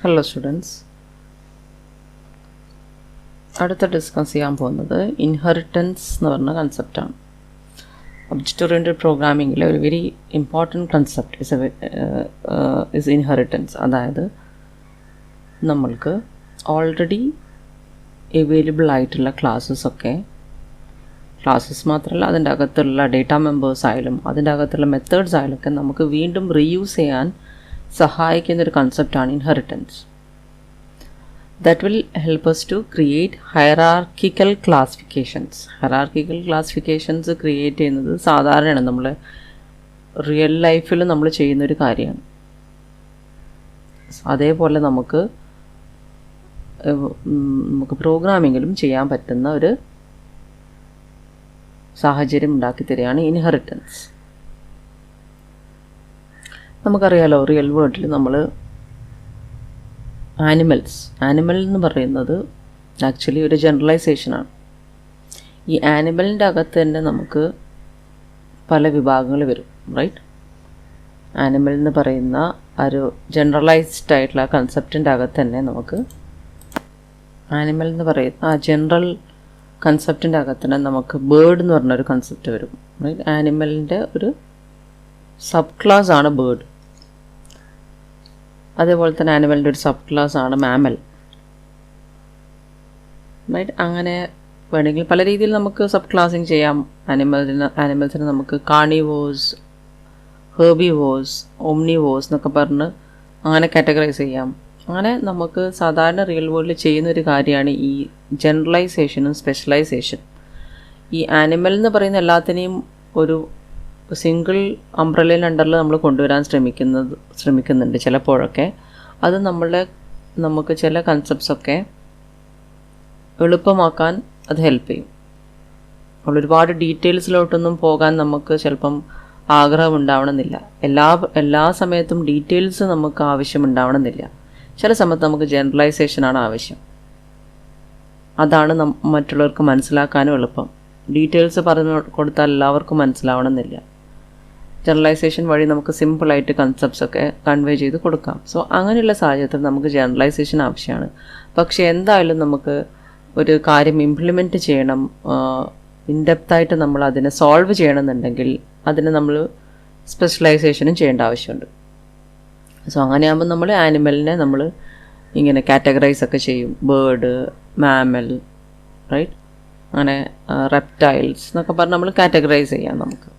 Hello students, അടുത്ത discuss ചെയ്യാൻ പോകുന്നത് ഇൻഹെറിറ്റൻസ് എന്ന് പറഞ്ഞ കൺസെപ്റ്റാണ്. ഒബ്ജക്റ്റ് ഓറിയൻറ്റഡ് പ്രോഗ്രാമിങ്ങിലെ ഒരു very important concept is inheritance. അതായത് നമ്മൾക്ക് ഓൾറെഡി അവൈലബിൾ ആയിട്ടുള്ള ക്ലാസ്സസ് മാത്രമല്ല, അതിൻ്റെ അകത്തുള്ള ഡേറ്റ മെമ്പേഴ്സ് ആയാലും അതിൻ്റെ അകത്തുള്ള മെത്തേഡ്സ് ആയാലും ഒക്കെ നമുക്ക് വീണ്ടും റീയൂസ് ചെയ്യാൻ സഹായിക്കുന്നൊരു കൺസെപ്റ്റാണ് inheritance. That will help us to create hierarchical classifications. Hierarchical classifications create ചെയ്യുന്നത് സാധാരണയാണ് നമ്മൾ റിയൽ ലൈഫിൽ നമ്മൾ ചെയ്യുന്നൊരു കാര്യമാണ്. അതേപോലെ നമുക്ക് പ്രോഗ്രാമിങ്ങിലും ചെയ്യാൻ പറ്റുന്ന ഒരു സാഹചര്യം ഉണ്ടാക്കി തരികയാണ് ഇൻഹെറിറ്റൻസ്. നമുക്കറിയാലോ, റിയൽ വേൾഡിൽ നമ്മൾ ആനിമൽ എന്ന് പറയുന്നത് ആക്ച്വലി ഒരു ജനറലൈസേഷനാണ്. ഈ ആനിമലിൻ്റെ അകത്ത് തന്നെ നമുക്ക് പല വിഭാഗങ്ങൾ വരും, റൈറ്റ്? ആനിമൽ എന്ന് പറയുന്ന ഒരു ജനറലൈസ്ഡ് ആയിട്ടുള്ള കൺസെപ്റ്റിൻ്റെ അകത്ത് തന്നെ നമുക്ക് ആനിമൽ എന്ന് പറയുന്ന ആ ജനറൽ കൺസെപ്റ്റിൻ്റെ അകത്ത് തന്നെ നമുക്ക് ബേർഡ് എന്ന് പറഞ്ഞൊരു കൺസെപ്റ്റ് വരും, റൈറ്റ്? ആനിമലിൻ്റെ ഒരു സബ് ക്ലാസ് ആണ് ബേർഡ്. അതേപോലെ തന്നെ ആനിമലിൻ്റെ ഒരു സബ് ക്ലാസ് ആണ് മാമൽ, റൈറ്റ്? അങ്ങനെ വേണമെങ്കിൽ പല രീതിയിൽ നമുക്ക് സബ് ക്ലാസിങ് ചെയ്യാം. ആനിമൽസിന് നമുക്ക് കാർണിവോസ്, ഹെർബിവോസ്, ഓംനിവോസ് എന്നൊക്കെ പറഞ്ഞ് അങ്ങനെ കാറ്റഗറൈസ് ചെയ്യാം. അങ്ങനെ നമുക്ക് സാധാരണ റിയൽ വേൾഡിൽ ചെയ്യുന്നൊരു കാര്യമാണ് ഈ ജനറലൈസേഷനും സ്പെഷ്യലൈസേഷൻ. ഈ ആനിമൽ എന്ന് പറയുന്ന എല്ലാത്തിനെയും ഒരു സിംഗിൾ അംബ്രല്ലയിൽ അണ്ടറിൽ നമ്മൾ കൊണ്ടുവരാൻ ശ്രമിക്കുന്നുണ്ട് ചിലപ്പോഴൊക്കെ. അത് നമുക്ക് ചില കൺസെപ്റ്റ്സൊക്കെ എളുപ്പമാക്കാൻ അത് ഹെൽപ്പ് ചെയ്യും. ഒരുപാട് ഡീറ്റെയിൽസിലോട്ടൊന്നും പോകാൻ നമുക്ക് ചിലപ്പം ആഗ്രഹം ഉണ്ടാവണമെന്നില്ല. എല്ലാ സമയത്തും ഡീറ്റെയിൽസ് നമുക്ക് ആവശ്യമുണ്ടാവണമെന്നില്ല. ചില സമയത്ത് നമുക്ക് ജനറലൈസേഷനാണ് ആവശ്യം. അതാണ് മറ്റുള്ളവർക്ക് മനസ്സിലാക്കാനും എളുപ്പം. ഡീറ്റെയിൽസ് പറഞ്ഞു കൊടുത്താൽ എല്ലാവർക്കും മനസ്സിലാവണമെന്നില്ല. ജനറലൈസേഷൻ വഴി നമുക്ക് സിമ്പിളായിട്ട് കൺസെപ്റ്റ്സൊക്കെ കൺവേ ചെയ്ത് കൊടുക്കാം. സോ അങ്ങനെയുള്ള സാഹചര്യത്തിൽ നമുക്ക് ജനറലൈസേഷൻ ആവശ്യമാണ്. പക്ഷേ എന്തായാലും നമുക്ക് ഒരു കാര്യം ഇംപ്ലിമെൻറ്റ് ചെയ്യണം, ഇൻഡെപ്തായിട്ട് നമ്മൾ അതിനെ സോൾവ് ചെയ്യണമെന്നുണ്ടെങ്കിൽ അതിന് നമ്മൾ സ്പെഷ്യലൈസേഷനും ചെയ്യേണ്ട ആവശ്യമുണ്ട്. സോ അങ്ങനെയാകുമ്പോൾ നമ്മൾ ആനിമലിനെ നമ്മൾ ഇങ്ങനെ കാറ്റഗറൈസ് ഒക്കെ ചെയ്യും. Bird, mammal, right? അങ്ങനെ റെപ്റ്റൈൽസ് എന്നൊക്കെ പറഞ്ഞ് നമ്മൾ കാറ്റഗറൈസ് ചെയ്യാം. നമുക്ക്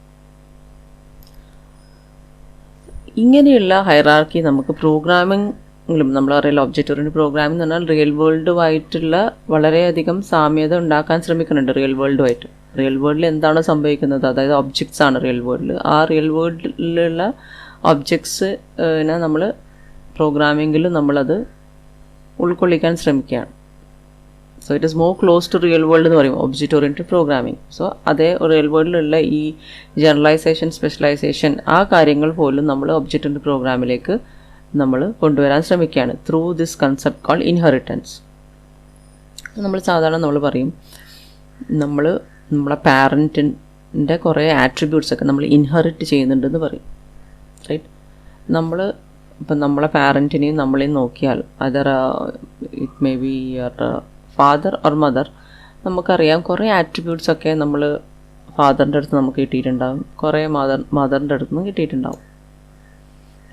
ഇങ്ങനെയുള്ള ഹൈറാർക്കി നമുക്ക് പ്രോഗ്രാമിങ്ങിലും നമ്മളറിയില്ല. ഒബ്ജക്റ്റ് ഓറിയൻറ്റഡ് പ്രോഗ്രാമിംഗ് എന്ന് പറഞ്ഞാൽ റിയൽ വേൾഡുമായിട്ടുള്ള വളരെയധികം സാമ്യത ഉണ്ടാക്കാൻ ശ്രമിക്കുന്നുണ്ട്. റിയൽ വേൾഡിൽ എന്താണോ സംഭവിക്കുന്നത്, അതായത് ഒബ്ജക്ട്സ് ആണ് റിയൽ വേൾഡിൽ. ആ റിയൽ വേൾഡിലുള്ള ഒബ്ജക്ട്സിനെ നമ്മൾ പ്രോഗ്രാമിങ്ങിൽ നമ്മളത് ഉൾക്കൊള്ളിക്കാൻ ശ്രമിക്കുകയാണ്. So it is more close to real world എന്ന് പറയും ഒബ്ജക്റ്റ് ഓറിയൻറ്റഡ് പ്രോഗ്രാമിംഗ്. സോ അതേ റിയൽ വേൾഡിലുള്ള ഈ ജനറലൈസേഷൻ, സ്പെഷ്യലൈസേഷൻ, ആ കാര്യങ്ങൾ പോലും നമ്മൾ ഒബ്ജക്റ്റ് ഓറിയൻറ്റഡ് പ്രോഗ്രാമിലേക്ക് നമ്മൾ കൊണ്ടുവരാൻ ശ്രമിക്കുകയാണ് through this concept called inheritance. നമ്മൾ സാധാരണ പറയും, നമ്മളെ പാരൻറ്റിൻ്റെ കുറേ ആട്രിബ്യൂട്ട്സൊക്കെ നമ്മൾ ഇൻഹെറിറ്റ് ചെയ്യുന്നുണ്ടെന്ന് പറയും, റൈറ്റ്? ഇപ്പം നമ്മളെ പാരൻറ്റിനെയും നമ്മളെയും നോക്കിയാൽ, other it may be your father or mother, നമുക്കറിയാം കുറേ ആട്രിബ്യൂട്ട്സൊക്കെ നമ്മൾ ഫാദറിൻ്റെ അടുത്ത് നമുക്ക് കിട്ടിയിട്ടുണ്ടാകും, കുറേ മദറിൻ്റെ അടുത്ത് നിന്ന് കിട്ടിയിട്ടുണ്ടാകും,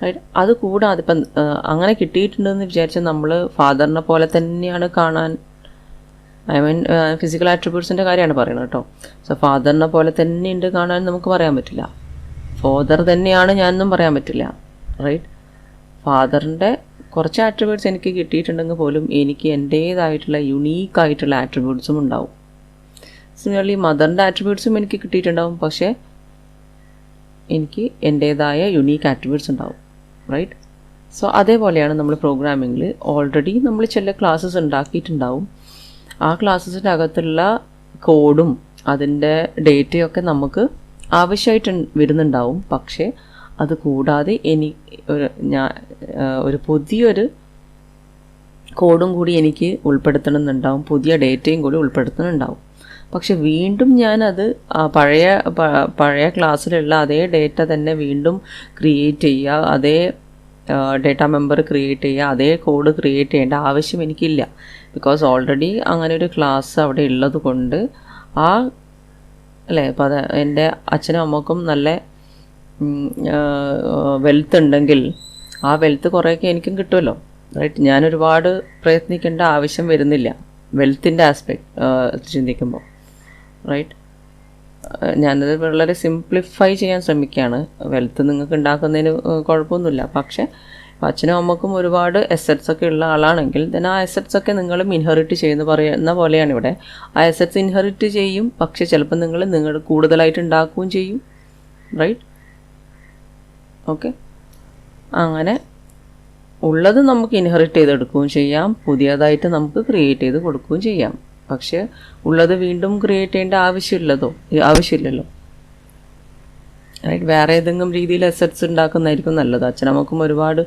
റൈറ്റ്? അത് കൂടാതെ ഇപ്പം അങ്ങനെ കിട്ടിയിട്ടുണ്ടെന്ന് വിചാരിച്ചാൽ നമ്മൾ ഫാദറിനെ പോലെ തന്നെയാണ് കാണാൻ, ഫിസിക്കൽ ആട്രിബ്യൂട്ട്സിൻ്റെ കാര്യമാണ് പറയുന്നത് കേട്ടോ. സോ ഫാദറിനെ പോലെ തന്നെ ഉണ്ട് കാണാൻ നമുക്ക് പറയാൻ പറ്റില്ല. ഫാദർ തന്നെയാണ് ഞാനെന്നും പറയാൻ പറ്റില്ല, റൈറ്റ്? ഫാദറിൻ്റെ കുറച്ച് ആട്രിബ്യൂട്ട്സ് എനിക്ക് കിട്ടിയിട്ടുണ്ടെങ്കിൽ പോലും എനിക്ക് എൻ്റേതായിട്ടുള്ള യുണീക്കായിട്ടുള്ള ആട്രിബ്യൂട്ട്സും ഉണ്ടാവും. സിമിലർലി മദറിൻ്റെ ആട്രിബ്യൂട്ട്സും എനിക്ക് കിട്ടിയിട്ടുണ്ടാവും, പക്ഷേ എനിക്ക് എൻ്റേതായ യുണീക്ക് ആട്രിബ്യൂട്ട്സ് ഉണ്ടാവും, റൈറ്റ്? സോ അതേപോലെയാണ് നമ്മൾ പ്രോഗ്രാമിങ്ങിൽ ഓൾറെഡി നമ്മൾ ചില ക്ലാസ്സസ് ഉണ്ടാക്കിയിട്ടുണ്ടാവും. ആ ക്ലാസ്സസിൻ്റെ അകത്തുള്ള കോഡും അതിൻ്റെ ഡേറ്റയൊക്കെ നമുക്ക് ആവശ്യമായിട്ട് വരുന്നുണ്ടാവും. പക്ഷേ അത് കൂടാതെ ഒരു പുതിയൊരു കോഡും കൂടി എനിക്ക് ഉൾപ്പെടുത്തണമെന്നുണ്ടാവും, പുതിയ ഡേറ്റയും കൂടി ഉൾപ്പെടുത്തണമെന്നുണ്ടാവും. പക്ഷെ വീണ്ടും ഞാനത് പഴയ ക്ലാസ്സിലുള്ള അതേ ഡേറ്റ തന്നെ വീണ്ടും ക്രിയേറ്റ് ചെയ്യുക, അതേ ഡേറ്റ മെമ്പർ ക്രിയേറ്റ് ചെയ്യുക, അതേ കോഡ് ക്രിയേറ്റ് ചെയ്യേണ്ട ആവശ്യം എനിക്കില്ല. ബിക്കോസ് ഓൾറെഡി അങ്ങനെ ഒരു ക്ലാസ് അവിടെ ഉള്ളത് കൊണ്ട് അല്ലേ, അപ്പോൾ അത് എൻ്റെ അച്ഛനും അമ്മക്കും നല്ല വെൽത്ത് ഉണ്ടെങ്കിൽ ആ വെൽത്ത് കുറേയൊക്കെ എനിക്കും കിട്ടുമല്ലോ, റൈറ്റ്. ഞാനൊരുപാട് പ്രയത്നിക്കേണ്ട ആവശ്യം വരുന്നില്ല വെൽത്തിൻ്റെ ആസ്പെക്ട് ചിന്തിക്കുമ്പോൾ, റൈറ്റ്. ഞാനത് വളരെ സിംപ്ലിഫൈ ചെയ്യാൻ ശ്രമിക്കുകയാണ്. വെൽത്ത് നിങ്ങൾക്ക് ഉണ്ടാക്കുന്നതിന് കുഴപ്പമൊന്നുമില്ല. പക്ഷേ അച്ഛനും അമ്മക്കും ഒരുപാട് എസറ്റ്സ് ഒക്കെ ഉള്ള ആളാണെങ്കിൽ ദെൻ ആ എസറ്റ്സ് ഒക്കെ നിങ്ങളും ഇൻഹെറിറ്റ് ചെയ്യുന്ന പറയുന്ന പോലെയാണ് ഇവിടെ. ആ എസറ്റ്സ് ഇൻഹെറിറ്റ് ചെയ്യും, പക്ഷേ ചിലപ്പോൾ നിങ്ങൾ കൂടുതലായിട്ട് ഉണ്ടാക്കുകയും ചെയ്യും, റൈറ്റ്. ഓക്കെ, അങ്ങനെ ഉള്ളത് നമുക്ക് ഇൻഹെറിറ്റ് ചെയ്തെടുക്കുകയും ചെയ്യാം, പുതിയതായിട്ട് നമുക്ക് ക്രിയേറ്റ് ചെയ്ത് കൊടുക്കുകയും ചെയ്യാം. പക്ഷേ ഉള്ളത് വീണ്ടും ക്രിയേറ്റ് ചെയ്യേണ്ട ആവശ്യമില്ലല്ലോ, റൈറ്റ്. വേറെ ഏതെങ്കിലും രീതിയിൽ അസറ്റ്സ് ഉണ്ടാക്കുന്നതായിരിക്കും നല്ലത്. അച്ഛനമ്മക്കും ഒരുപാട്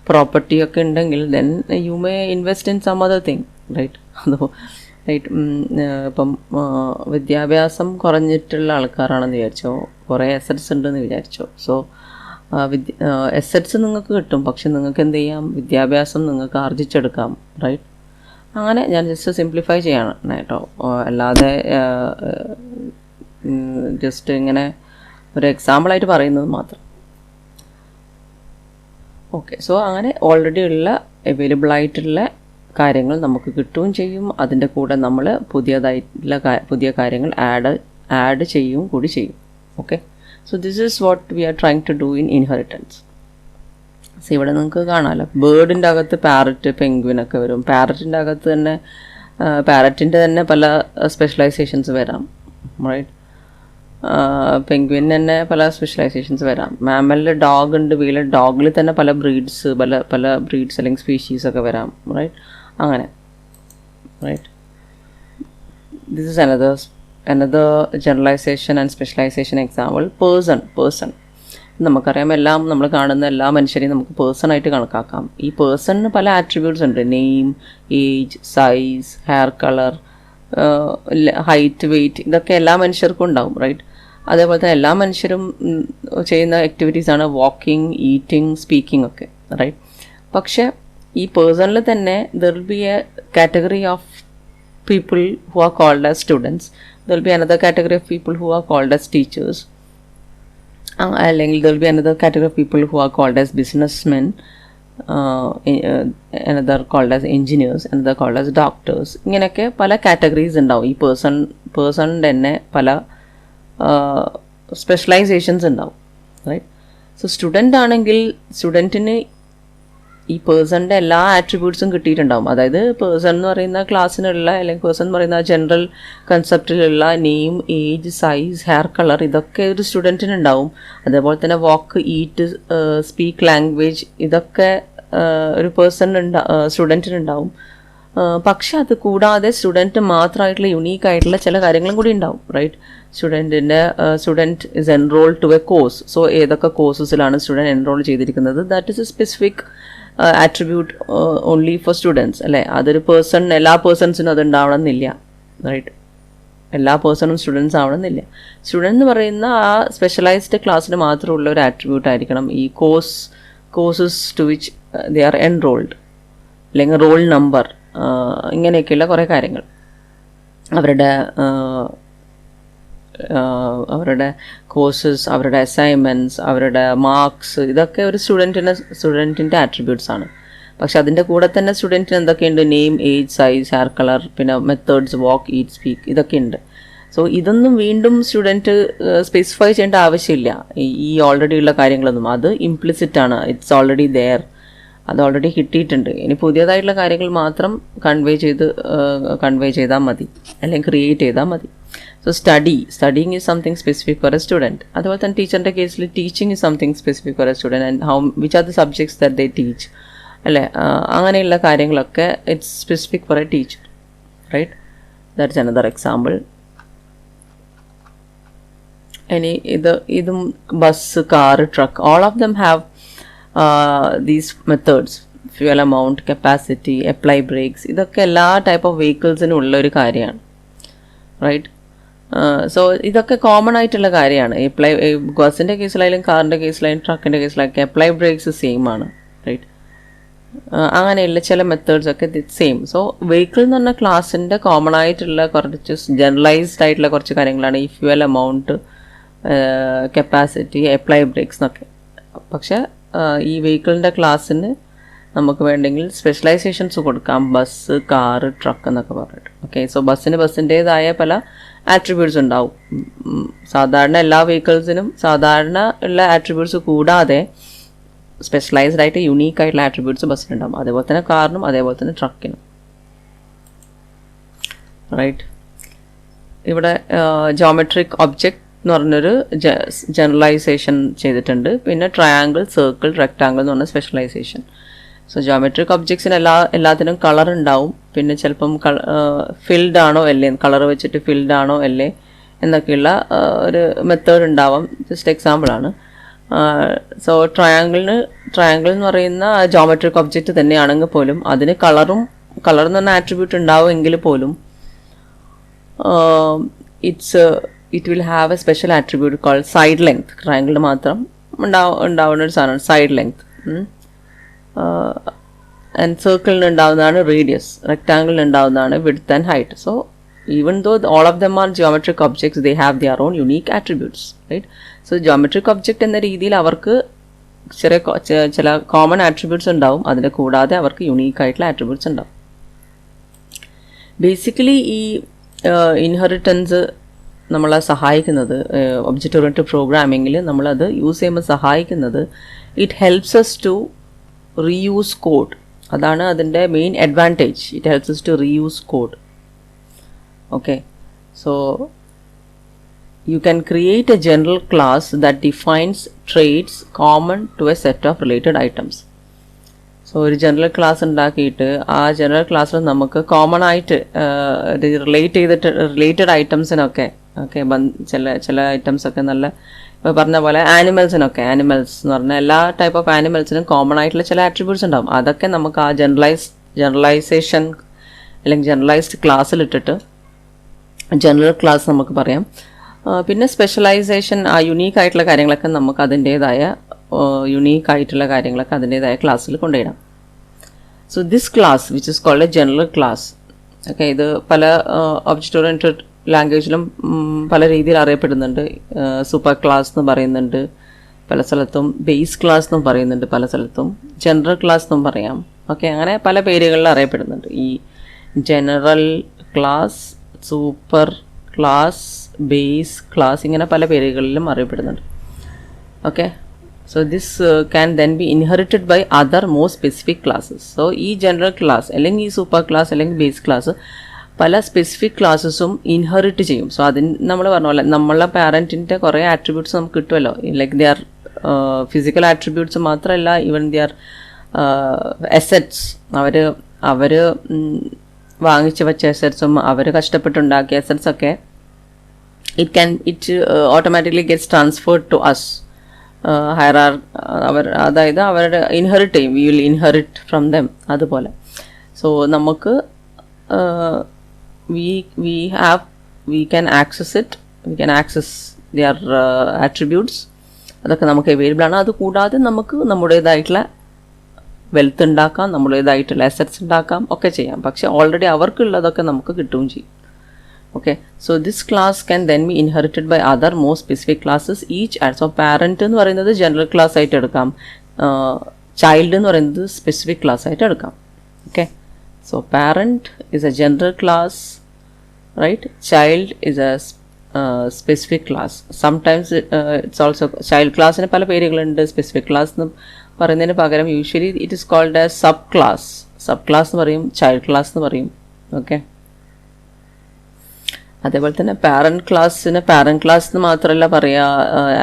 പ്രോപ്പർട്ടി ഒക്കെ ഉണ്ടെങ്കിൽ then you may invest in some other thing, right. അതോ റൈറ്റ്. ഇപ്പം വിദ്യാഭ്യാസം കുറഞ്ഞിട്ടുള്ള ആൾക്കാരാണെന്ന് വിചാരിച്ചോ, കുറേ അസറ്റ്സ് ഉണ്ടെന്ന് വിചാരിച്ചോ. സോ അസറ്റ്സ് നിങ്ങൾക്ക് കിട്ടും, പക്ഷെ നിങ്ങൾക്ക് എന്ത് ചെയ്യാം, വിദ്യാഭ്യാസം നിങ്ങൾക്ക് ആർജിച്ചെടുക്കാം, റൈറ്റ്. അങ്ങനെ ഞാൻ ജസ്റ്റ് സിംപ്ലിഫൈ ചെയ്യണം കേട്ടോ, അല്ലാതെ ജസ്റ്റ് ഇങ്ങനെ ഒരു എക്സാമ്പിളായിട്ട് പറയുന്നത് മാത്രം. ഓക്കെ, സോ അങ്ങനെ ഓൾറെഡി ഉള്ള അവൈലബിൾ ആയിട്ടുള്ള കാര്യങ്ങൾ നമുക്ക് കിട്ടുകയും ചെയ്യും. അതിൻ്റെ കൂടെ നമ്മൾ പുതിയ കാര്യങ്ങൾ ആഡ് ചെയ്യും കൂടി ചെയ്യും. Okay, so this is what we are trying to do in inheritance. So ഇവിടെ നിങ്ങൾക്ക് കാണാമല്ലോ, ബേർഡിൻ്റെ അകത്ത് പാരറ്റ്, പെൻഗ്വിനൊക്കെ വരും. പാരറ്റിൻ്റെ അകത്ത് തന്നെ പാരറ്റിൻ്റെ തന്നെ പല സ്പെഷ്യലൈസേഷൻസ് വരാം, റൈറ്റ്. പെൻഗ്വിന് തന്നെ പല സ്പെഷ്യലൈസേഷൻസ് വരാം. മാമലിൽ ഡോഗ് ഉണ്ട്, ഡോഗിൽ തന്നെ പല ബ്രീഡ്സ് അല്ലെങ്കിൽ സ്പീഷീസൊക്കെ വരാം, റൈറ്റ്. അങ്ങനെ, right. This is another generalization and specialization example. Person നമുക്കറിയാം, നമ്മൾ കാണുന്ന എല്ലാ മനുഷ്യരെയും നമുക്ക് പേഴ്സണായിട്ട് കണക്കാക്കാം. ഈ പേഴ്സണിന് പല ആട്രിബ്യൂട്ട്സ് ഉണ്ട്. Name, age, size, hair colour, height, weight, ഇതൊക്കെ എല്ലാ മനുഷ്യർക്കും ഉണ്ടാവും, റൈറ്റ്. അതേപോലെ തന്നെ എല്ലാ മനുഷ്യരും ചെയ്യുന്ന ആക്ടിവിറ്റീസാണ് വാക്കിംഗ്, ഈറ്റിംഗ്, സ്പീക്കിംഗ് ഒക്കെ, റൈറ്റ്. പക്ഷെ ഈ പേഴ്സണിൽ തന്നെ there will be A category of people who are called as students. There will be another category of people who are called as teachers. There will be another category of people who are called as businessmen, another called as engineers, another called as doctors. ഇങ്ങനെയൊക്കെ പല categories ഉണ്ടാവും. ഈ പേഴ്സണിൻ്റെ തന്നെ പല specialisations ഉണ്ടാവും, right. So student ആണെങ്കിൽ സ്റ്റുഡൻറ്റിന് ഈ പേഴ്സണിൻ്റെ എല്ലാ ആട്രിബ്യൂട്ട്സും കിട്ടിയിട്ടുണ്ടാവും. അതായത് പേഴ്സൺ എന്ന് പറയുന്ന ക്ലാസ്സിനുള്ള അല്ലെങ്കിൽ പേഴ്സൺ എന്ന് പറയുന്ന ജനറൽ കൺസെപ്റ്റിലുള്ള name, age, size, hair colour, ഇതൊക്കെ ഒരു സ്റ്റുഡൻറ്റിനുണ്ടാവും. അതേപോലെ തന്നെ വാക്ക്, ഈറ്റ്, സ്പീക്ക് ലാംഗ്വേജ്, ഇതൊക്കെ ഒരു സ്റ്റുഡൻറ്റിനുണ്ടാവും. പക്ഷെ അത് കൂടാതെ സ്റ്റുഡൻറ്റ് മാത്രമായിട്ടുള്ള യുണീക്കായിട്ടുള്ള ചില കാര്യങ്ങളും കൂടി ഉണ്ടാവും, right. Student is enrol to a course. So ഏതൊക്കെ കോഴ്സസിലാണ് സ്റ്റുഡൻറ്റ് എൻറോൾ ചെയ്തിരിക്കുന്നത്, that is a specific attribute only for students, അല്ലേ. അതൊരു എല്ലാ പേഴ്സൺസിനും അത് ഉണ്ടാവണമെന്നില്ല, റൈറ്റ്. എല്ലാ പേഴ്സണും സ്റ്റുഡൻസ് ആവണമെന്നില്ല. സ്റ്റുഡൻറ്റ് എന്ന് പറയുന്ന ആ സ്പെഷ്യലൈസ്ഡ് ക്ലാസ്സിന് മാത്രമുള്ള ഒരു ആട്രിബ്യൂട്ട് ആയിരിക്കണം ഈ courses to which they are enrolled, അല്ലെങ്കിൽ റോൾ നമ്പർ, ഇങ്ങനെയൊക്കെയുള്ള കുറേ കാര്യങ്ങൾ. അവരുടെ കോഴ്സസ്, അവരുടെ അസൈൻമെൻറ്റ്സ്, അവരുടെ മാർക്സ്, ഇതൊക്കെ ഒരു സ്റ്റുഡൻറ്റിൻ്റെ ആട്രിബ്യൂട്ട്സ് ആണ്. പക്ഷെ അതിൻ്റെ കൂടെ തന്നെ സ്റ്റുഡൻറ്റിന് എന്തൊക്കെയുണ്ട്, name, age, size, hair colour, പിന്നെ മെത്തേഡ്സ്, വാക്ക്, ഈറ്റ്, സ്പീക്ക്, ഇതൊക്കെ ഉണ്ട്. സോ ഇതൊന്നും വീണ്ടും സ്റ്റുഡൻറ്റ് സ്പെസിഫൈ ചെയ്യേണ്ട ആവശ്യമില്ല. ഈ ഓൾറെഡി ഉള്ള കാര്യങ്ങളൊന്നും, അത് ഇംപ്ലിസിറ്റ് ആണ്, ഇറ്റ്സ് ഓൾറെഡി ദെയർ, അത് ഓൾറെഡി കിട്ടിയിട്ടുണ്ട്. ഇനി പുതിയതായിട്ടുള്ള കാര്യങ്ങൾ മാത്രം കൺവേ ചെയ്താൽ മതി, അല്ലെങ്കിൽ ക്രിയേറ്റ് ചെയ്താൽ മതി. So studying is something specific for a student. അതുപോലെ തന്നെ ടീച്ചറിൻ്റെ കേസിൽ teaching is something specific for a student and which are the subjects that they teach, അല്ലേ. അങ്ങനെയുള്ള കാര്യങ്ങളൊക്കെ it's specific for a teacher, right. That's another example. ഇനി ഇതും bus, car, truck, all of them have these methods. Fuel amount, capacity, apply brakes, ഇതൊക്കെ എല്ലാ type of വെഹിക്കിൾസിനും ഉള്ള ഒരു കാര്യമാണ്, റൈറ്റ്. സോ ഇതൊക്കെ കോമൺ ആയിട്ടുള്ള കാര്യമാണ്. ബസ്സിൻ്റെ കേസിലായാലും കാറിൻ്റെ കേസിലായാലും ട്രക്കിൻ്റെ കേസിലായാലും അപ്ലൈ ബ്രേക്സ് സെയിം ആണ്, റൈറ്റ്. അങ്ങനെയുള്ള ചില മെത്തേഡ്സൊക്കെ സെയിം. സോ വെഹിക്കിൾ എന്ന് പറഞ്ഞ ക്ലാസ്സിൻ്റെ കോമൺ ആയിട്ടുള്ള കുറച്ച് ജനറലൈസ്ഡ് ആയിട്ടുള്ള കുറച്ച് കാര്യങ്ങളാണ് ഈ fuel amount, capacity, apply brakes എന്നൊക്കെ. പക്ഷേ ഈ വെഹിക്കിളിൻ്റെ ക്ലാസ്സിന് നമുക്ക് വേണ്ടെങ്കിൽ സ്പെഷ്യലൈസേഷൻസ് കൊടുക്കാം, ബസ്, കാറ്, ട്രക്ക് എന്നൊക്കെ പറഞ്ഞിട്ട്. ഓക്കെ, സോ ബസ്സിൻ്റേതായ പല ആട്രിബ്യൂട്ട്സ് ഉണ്ടാവും. സാധാരണ എല്ലാ വെഹിക്കിൾസിനും സാധാരണ ഉള്ള ആട്രിബ്യൂട്ട്സ് കൂടാതെ സ്പെഷ്യലൈസ്ഡ് ആയിട്ട് യുണീക്ക് ആയിട്ടുള്ള ആട്രിബ്യൂട്ട്സ് ബസ്സിനുണ്ടാവും. അതേപോലെ തന്നെ കാറിനും അതേപോലെ തന്നെ ട്രക്കിനും. റൈറ്റ്, ഇവിടെ ജോമെട്രിക് ഒബ്ജക്റ്റ് എന്ന് പറഞ്ഞൊരു ജനറലൈസേഷൻ ചെയ്തിട്ടുണ്ട്. പിന്നെ ട്രയാങ്കിൾ, സർക്കിൾ, റെക്ടാങ്കിൾ എന്ന് പറഞ്ഞ സ്പെഷ്യലൈസേഷൻ. സോ ജോമെട്രിക് ഒബ്ജക്ട്സിന് എല്ലാത്തിനും കളർ ഉണ്ടാവും. പിന്നെ ചിലപ്പം ഫിൽഡ് ആണോ അല്ലേ, കളർ വെച്ചിട്ട് ഫിൽഡ് ആണോ അല്ലേ എന്നൊക്കെയുള്ള ഒരു മെത്തേഡ് ഉണ്ടാവാം. ജസ്റ്റ് എക്സാമ്പിളാണ്. സോ ട്രയാങ്കിൾ എന്ന് പറയുന്ന ജോമെട്രിക് ഒബ്ജക്റ്റ് തന്നെയാണെങ്കിൽ പോലും അതിന് കളർ എന്ന് പറഞ്ഞ ആട്രിബ്യൂട്ട് ഉണ്ടാവുമെങ്കിൽ പോലും it will have a special attribute called side length. ട്രയാങ്കിളിന് മാത്രം ഉണ്ടാവുന്ന ഒരു സാധനമാണ് സൈഡ് ലെങ്ത്. ആൻഡ് സർക്കിളിന് ഉണ്ടാവുന്നതാണ് റേഡിയസ്, റെക്ടാങ്കിളിന് ഉണ്ടാവുന്നതാണ് width and height. So even though all of them are geometric objects, they have their own unique attributes, right? So geometric object എന്ന രീതിയിൽ അവർക്ക് ചില കോമൺ ആട്രിബ്യൂട്ട്സ് ഉണ്ടാവും. അതിൻ്റെ കൂടാതെ അവർക്ക് യുണീക്ക് ആയിട്ടുള്ള ആട്രിബ്യൂട്ട്സ് ഉണ്ടാവും. ബേസിക്കലി ഈ ഇൻഹെറിറ്റൻസ് നമ്മളെ സഹായിക്കുന്നത്, ഒബ്ജക്റ്റ് ഓറിയൻറ്റഡ് പ്രോഗ്രാമിങ്ങിൽ നമ്മളത് യൂസ് ചെയ്യുമ്പോൾ സഹായിക്കുന്നത്, it helps us to reuse code. അതാണ് അതിൻ്റെ main advantage. It helps us to reuse code. Okay, so you can create a general class that defines traits common to a set of related items. So ഒരു general class ഉണ്ടാക്കിയിട്ട് ആ general ക്ലാസ്സിൽ നമുക്ക് common ആയിട്ട് related ഐറ്റംസിനൊക്കെ ചില ഐറ്റംസൊക്കെ നല്ല ഇപ്പോൾ പറഞ്ഞ പോലെ ആനിമൽസ് എന്ന് പറഞ്ഞാൽ എല്ലാ ടൈപ്പ് ഓഫ് ആനിമൽസിനും കോമൺ ആയിട്ടുള്ള ചില ആട്രിബ്യൂട്ട്സ് ഉണ്ടാവും. അതൊക്കെ നമുക്ക് ആ ജനറലൈസേഷൻ അല്ലെങ്കിൽ ജനറലൈസ്ഡ് ക്ലാസ്സിലിട്ടിട്ട് ജനറൽ ക്ലാസ് നമുക്ക് പറയാം. പിന്നെ സ്പെഷ്യലൈസേഷൻ, ആ യുണീക്ക് ആയിട്ടുള്ള കാര്യങ്ങളൊക്കെ നമുക്ക് അതിൻ്റേതായ ക്ലാസ്സിൽ കൊണ്ടുവരാം. So this class which is called a general class. Okay, ഇത് പല ഒബ്ജക്റ്റ് ഓറിയൻറ്റഡ് ലാംഗ്വേജിലും പല രീതിയിൽ അറിയപ്പെടുന്നുണ്ട്. സൂപ്പർ ക്ലാസ് എന്ന് പറയുന്നുണ്ട് പല സ്ഥലത്തും, ബേസ് ക്ലാസ് എന്നും പറയുന്നുണ്ട് പല സ്ഥലത്തും, ജനറൽ ക്ലാസ് എന്നും പറയാം. ഓക്കെ, അങ്ങനെ പല പേരുകളിൽ അറിയപ്പെടുന്നുണ്ട്. ഈ general class, super class, base class, ഇങ്ങനെ പല പേരുകളിലും അറിയപ്പെടുന്നുണ്ട്. Okay, so this can then be inherited by other more specific classes. So ഈ ജനറൽ ക്ലാസ് അല്ലെങ്കിൽ ഈ സൂപ്പർ ക്ലാസ് അല്ലെങ്കിൽ ബേസ് ക്ലാസ് പല സ്പെസിഫിക് ക്ലാസ്സസും ഇൻഹെറിറ്റ് ചെയ്യും. സോ അതിന് നമ്മൾ പറഞ്ഞ പോലെ നമ്മളെ പാരൻറ്റിൻ്റെ കുറേ ആട്രിബ്യൂട്ട്സ് നമുക്ക് കിട്ടുമല്ലോ. Like they are physical attributes മാത്രമല്ല, ഈവൻ ദേ ആർ അസെറ്റ്സ്. അവർ വാങ്ങിച്ചു വെച്ച അസറ്റ്സും അവർ കഷ്ടപ്പെട്ടുണ്ടാക്കിയ അസറ്റ്സൊക്കെ it automatically gets transferred to us. അതായത് അവരുടെ ഇൻഹെറിറ്റ് ചെയ്യും, we will inherit from them. അതുപോലെ സോ നമുക്ക് we can access their attributes. അതൊക്കെ നമുക്ക് അവൈലബിൾ ആണ്. അതുകൂടാതെ നമുക്ക് നമ്മുടേതായിട്ടുള്ള വെൽത്ത് ഉണ്ടാക്കാം, നമ്മുടേതായിട്ടുള്ള അസറ്റ്സ് ഉണ്ടാക്കാം, ഒക്കെ ചെയ്യാം. പക്ഷെ ഓൾറെഡി അവർക്കുള്ളതൊക്കെ നമുക്ക് കിട്ടുകയും ചെയ്യും. Okay, so this class can then be inherited by other more specific classes each. So parent എന്ന് പറയുന്നത് ജനറൽ ക്ലാസ് ആയിട്ട് എടുക്കാം, ചൈൽഡ് എന്ന് പറയുന്നത് സ്പെസിഫിക് ക്ലാസ് ആയിട്ട് എടുക്കാം. Okay, so parent is a general class, right? Child is a specific class. Sometimes it's also child ക്ലാസ്സിന് പല പേരുകളുണ്ട്. സ്പെസിഫിക് ക്ലാസ് എന്ന് പറയുന്നതിന് പകരം usually it is called as sub class എന്ന് പറയും, ചൈൽഡ് ക്ലാസ് എന്ന് പറയും. ഓക്കെ, അതേപോലെ തന്നെ പാരൻറ്റ് ക്ലാസ്സിന് പാരൻറ്റ് ക്ലാസ് എന്ന് മാത്രമല്ല പറയുക,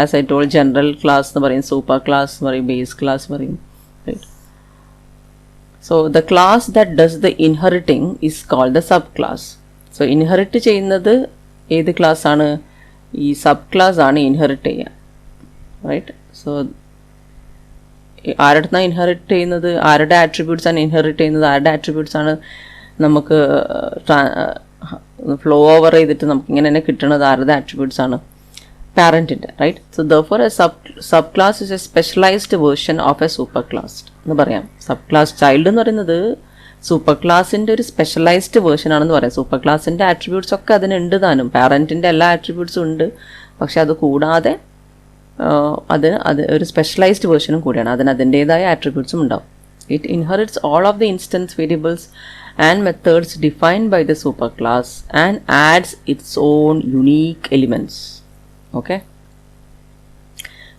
as I told general class എന്ന് പറയും, സൂപ്പർ ക്ലാസ് എന്ന് പറയും, ബേസ് ക്ലാസ് പറയും, right? So the class that does the inheriting is called the sub class. So inherit ചെയ്യുന്നത് ഏത് ക്ലാസ് ആണ്? ഈ സബ് ക്ലാസ് ആണ് ഇൻഹെറിറ്റ് ചെയ്യുക, റൈറ്റ്? സോ ആരുടെ നിന്നാണ് ഇൻഹെറിറ്റ് ചെയ്യുന്നത്? ആരുടെ ആട്രിബ്യൂട്ട്സ് ആണ് ഇൻഹെറിറ്റ് ചെയ്യുന്നത്? ആരുടെ ആട്രിബ്യൂട്ട്സ് ആണ് നമുക്ക് ഫ്ലോ ഓവർ ചെയ്തിട്ട് നമുക്ക് ഇങ്ങനെ തന്നെ കിട്ടുന്നത്? ആരുടെ ആട്രിബ്യൂട്ട്സ് ആണ്? പാരൻറ്റിൻ്റെ, right? So therefore a sub class is a specialised version of a super class എന്ന് പറയാം. സബ് ക്ലാസ് ചൈൽഡ് എന്ന് പറയുന്നത് സൂപ്പർ ക്ലാസിൻ്റെ ഒരു സ്പെഷ്യലൈസ്ഡ് വേർഷൻ ആണെന്ന് പറയാം. സൂപ്പർ ക്ലാസിൻ്റെ ആട്രിബ്യൂട്ട്സ് ഒക്കെ അതിനുണ്ട് താനും, പാരൻറ്റിൻ്റെ എല്ലാ ആട്രിബ്യൂട്ട്സും ഉണ്ട്. പക്ഷെ അത് കൂടാതെ അത് ഒരു സ്പെഷ്യലൈസ്ഡ് വേർഷനും കൂടിയാണ്. അതിൻ്റേതായ ആട്രിബ്യൂട്ട്സും ഉണ്ടാവും. It inherits all of the instance variables and methods defined by the superclass and adds its own unique elements. Okay,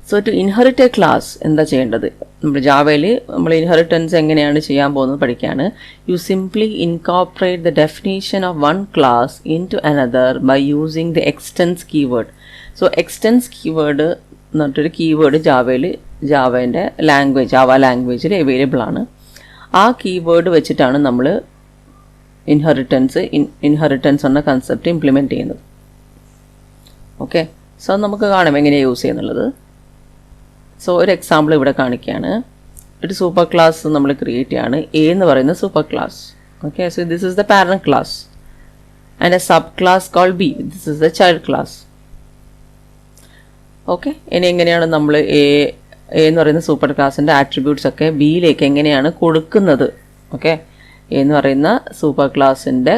so to inherit a class എന്താ ചെയ്യേണ്ടത്? നമ്മൾ ജാവയിൽ നമ്മൾ ഇൻഹെറിറ്റൻസ് എങ്ങനെയാണ് ചെയ്യാൻ പോകുന്നത് പഠിക്കുകയാണ്. You simply incorporate the definition of one class in to another by using the extends keyword. So extends keyword എന്നിട്ടൊരു keyword ജാവേൻ്റെ ജാവ ലാംഗ്വേജിൽ അവൈലബിൾ ആണ്. ആ കീവേഡ് വെച്ചിട്ടാണ് നമ്മൾ ഇൻഹെറിറ്റൻസ് എന്ന കൺസെപ്റ്റ് ഇംപ്ലിമെൻറ്റ് ചെയ്യുന്നത്. ഓക്കെ, സോ നമുക്ക് കാണാം എങ്ങനെയാണ് യൂസ് ചെയ്യുന്നുള്ളത്. സോ ഒരു എക്സാമ്പിൾ ഇവിടെ കാണിക്കുകയാണ്. ഒരു സൂപ്പർ ക്ലാസ് നമ്മൾ ക്രിയേറ്റ് ചെയ്യാണ്, എ എന്ന് പറയുന്ന super class. Okay, so this is the parent class and A sub class call B. This is the child class. Okay, ഇനി എങ്ങനെയാണ് നമ്മൾ എ എന്ന് പറയുന്ന സൂപ്പർ ക്ലാസിൻ്റെ ആട്രിബ്യൂട്ട്സ് ഒക്കെ ബിയിലേക്ക് എങ്ങനെയാണ് കൊടുക്കുന്നത്? ഓക്കെ, എന്ന് പറയുന്ന സൂപ്പർ ക്ലാസിൻ്റെ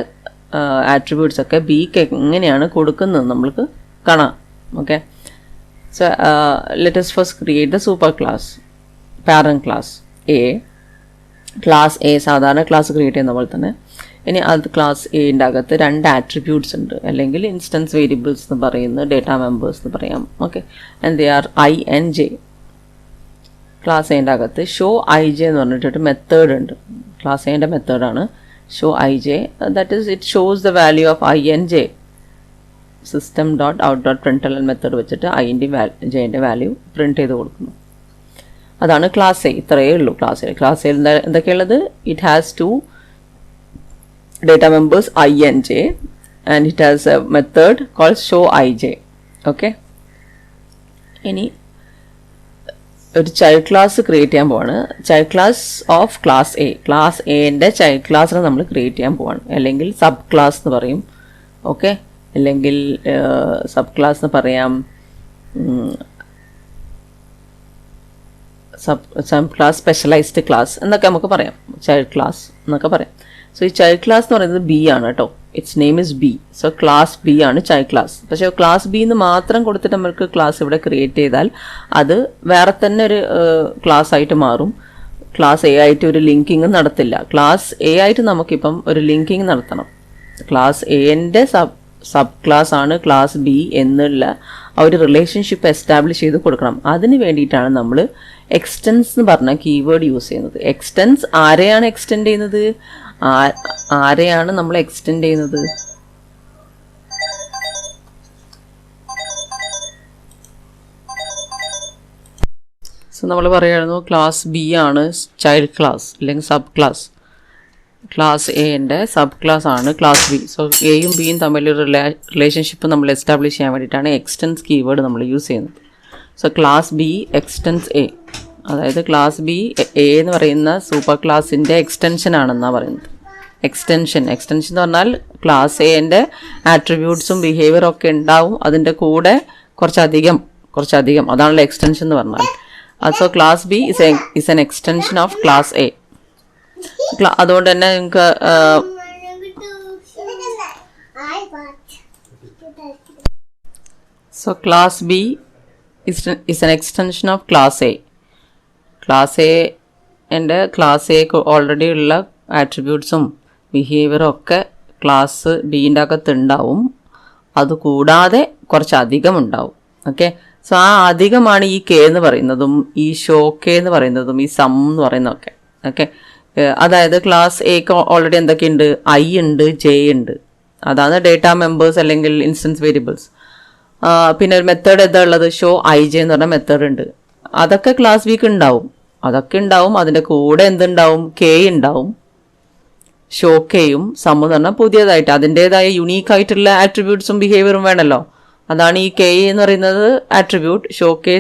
ആട്രിബ്യൂട്ട്സ് ഒക്കെ ബിക്ക് എങ്ങനെയാണ് കൊടുക്കുന്നത് നമ്മൾക്ക് കാണാം. Okay, so let us first create the super class parent class A. Class A സാധാരണ ക്ലാസ് ക്രിയേറ്റ് ചെയ്യുന്ന പോലെ തന്നെ. ഇനി അത് ക്ലാസ് എൻ്റെ അകത്ത് 2 ആട്രിബ്യൂട്ട്സ് ഉണ്ട്, അല്ലെങ്കിൽ ഇൻസ്റ്റൻസ് വേരിയബിൾസ് എന്ന് പറയുന്നത് ഡേറ്റ മെമ്പേഴ്സ് എന്ന് പറയാം. Okay, and they are I and J. Class എൻ്റെ അകത്ത് ഷോ ഐ ജെ എന്ന് പറഞ്ഞിട്ടൊരു മെത്തേഡ് ഉണ്ട്. ക്ലാസ് എൻ്റെ മെത്തേഡാണ് show I J. That is it shows the value of I and J. System dot out dot println method വെച്ചിട്ട് ഐൻ്റെ ജെൻ്റെ value print ചെയ്ത് കൊടുക്കുന്നു. അതാണ് ക്ലാസ് എ. ഇത്രയേ ഉള്ളൂ ക്ലാസ് എ. ക്ലാസ് എ എന്തൊക്കെയുള്ളത്? It has 2 data members I and J and it has a method called show I J. Okay, ഇനി ഒരു ചൈൽഡ് ക്ലാസ് ക്രിയേറ്റ് ചെയ്യാൻ പോവാണ്. Child class of class A. Class എൻ്റെ child ക്ലാസ്സിനെ നമ്മൾ create ചെയ്യാൻ പോവാണ്, അല്ലെങ്കിൽ സബ് ക്ലാസ് എന്ന് പറയും. ഓക്കെ, അല്ലെങ്കിൽ സബ് എന്ന് പറയാം, സബ് ക്ലാസ്, സ്പെഷ്യലൈസ്ഡ് ക്ലാസ് എന്നൊക്കെ നമുക്ക് പറയാം, ചൈൽഡ് ക്ലാസ് എന്നൊക്കെ പറയാം. സോ ഈ ചൈൽഡ് ക്ലാസ് എന്ന് പറയുന്നത് ബി ആണ് കേട്ടോ. It's name is B. So class B ആണ് ചൈൽഡ് ക്ലാസ്. പക്ഷേ ക്ലാസ് ബി എന്ന് മാത്രം കൊടുത്തിട്ട് നമുക്ക് ക്ലാസ് ഇവിടെ ക്രിയേറ്റ് ചെയ്താൽ അത് വേറെ തന്നെ ഒരു ക്ലാസ് ആയിട്ട് മാറും. ക്ലാസ് എ ആയിട്ട് ഒരു ലിങ്കിങ് നടത്തില്ല. ക്ലാസ് എ ആയിട്ട് നമുക്കിപ്പം ഒരു ലിങ്കിങ് നടത്തണം. ക്ലാസ് എൻ്റെ സബ് ക്ലാസ് ആണ് ക്ലാസ് ബി എന്നുള്ള ആ ഒരു റിലേഷൻഷിപ്പ് എസ്റ്റാബ്ലിഷ് ചെയ്ത് കൊടുക്കണം. അതിന് വേണ്ടിയിട്ടാണ് നമ്മൾ എക്സ്റ്റെൻസ് എന്ന് പറഞ്ഞ കീവേഡ് യൂസ് ചെയ്യുന്നത്. എക്സ്റ്റെൻസ് ആരെയാണ് എക്സ്റ്റെൻഡ് ചെയ്യുന്നത്? ആരെയാണ് നമ്മൾ എക്സ്റ്റെൻഡ് ചെയ്യുന്നത്? സോ നമ്മൾ പറയുന്നു ക്ലാസ് ബി ആണ് ചൈൽഡ് ക്ലാസ് അല്ലെങ്കിൽ സബ് ക്ലാസ്. ക്ലാസ് എൻ്റെ സബ് ക്ലാസ് ആണ് ക്ലാസ് ബി. സോ എയും ബിയും തമ്മിലൊരു റിലേഷൻഷിപ്പ് നമ്മൾ എസ്റ്റാബ്ലിഷ് ചെയ്യാൻ വേണ്ടിയിട്ടാണ് എക്സ്റ്റെൻസ് കീവേഡ് നമ്മൾ യൂസ് ചെയ്യുന്നത്. So class B extends A, അതായത് ക്ലാസ് ബി എ എന്ന് പറയുന്ന സൂപ്പർ ക്ലാസിൻ്റെ എക്സ്റ്റൻഷൻ ആണെന്നാണ് പറയുന്നത്. എക്സ്റ്റൻഷൻ എന്ന് പറഞ്ഞാൽ ക്ലാസ് എൻ്റെ ആട്രിബ്യൂട്ട്സും ബിഹേവിയറും ഒക്കെ ഉണ്ടാവും, അതിൻ്റെ കൂടെ കുറച്ചധികം അതാണല്ലോ എക്സ്റ്റൻഷൻ എന്ന് പറഞ്ഞാൽ. So class B is an extension of class A. അതുകൊണ്ട് തന്നെ നിങ്ങൾക്ക് so class B is an extension of class A. Class A എൻ്റെ ക്ലാസ് എ ഓൾറെഡി ഉള്ള ആട്രിബ്യൂട്ട്സും ബിഹേവിയറും ഒക്കെ ക്ലാസ് ബീൻ്റെ അകത്ത് ഉണ്ടാവും. അതുകൂടാതെ കുറച്ചധികം ഉണ്ടാവും. ഓക്കെ, സോ ആ അധികമാണ് ഈ കെ എന്ന് പറയുന്നതും ഈ ഷോ കെ എന്ന് പറയുന്നതും ഈ സം എന്ന് പറയുന്നതൊക്കെ. ഓക്കെ, അതായത് ക്ലാസ് എക്ക് ഓൾറെഡി എന്തൊക്കെയുണ്ട്? ഐ ഉണ്ട്, ജെ ഉണ്ട്. അതാണ് ഡേറ്റ മെമ്പേഴ്സ് അല്ലെങ്കിൽ ഇൻസ്റ്റൻസ് വേരിയബിൾസ്. പിന്നെ ഒരു മെത്തേഡ് എന്താ ഉള്ളത്? ഷോ ഐ ജെ എന്ന് പറഞ്ഞ മെത്തേഡ് ഉണ്ട്. അതൊക്കെ ക്ലാസ് ബിക്ക് ഉണ്ടാവും. അതിൻ്റെ കൂടെ എന്തുണ്ടാവും? കെ ഉണ്ടാവും, ഷോ കെയും സം എന്ന് പറഞ്ഞാൽ പുതിയതായിട്ട് അതിൻ്റെതായ യുണീക്കായിട്ടുള്ള ആട്രിബ്യൂട്ട്സും ബിഹേവിയറും വേണമല്ലോ. അതാണ് ഈ കെ എന്ന് പറയുന്നത് ആട്രിബ്യൂട്ട്. ഷോ കെ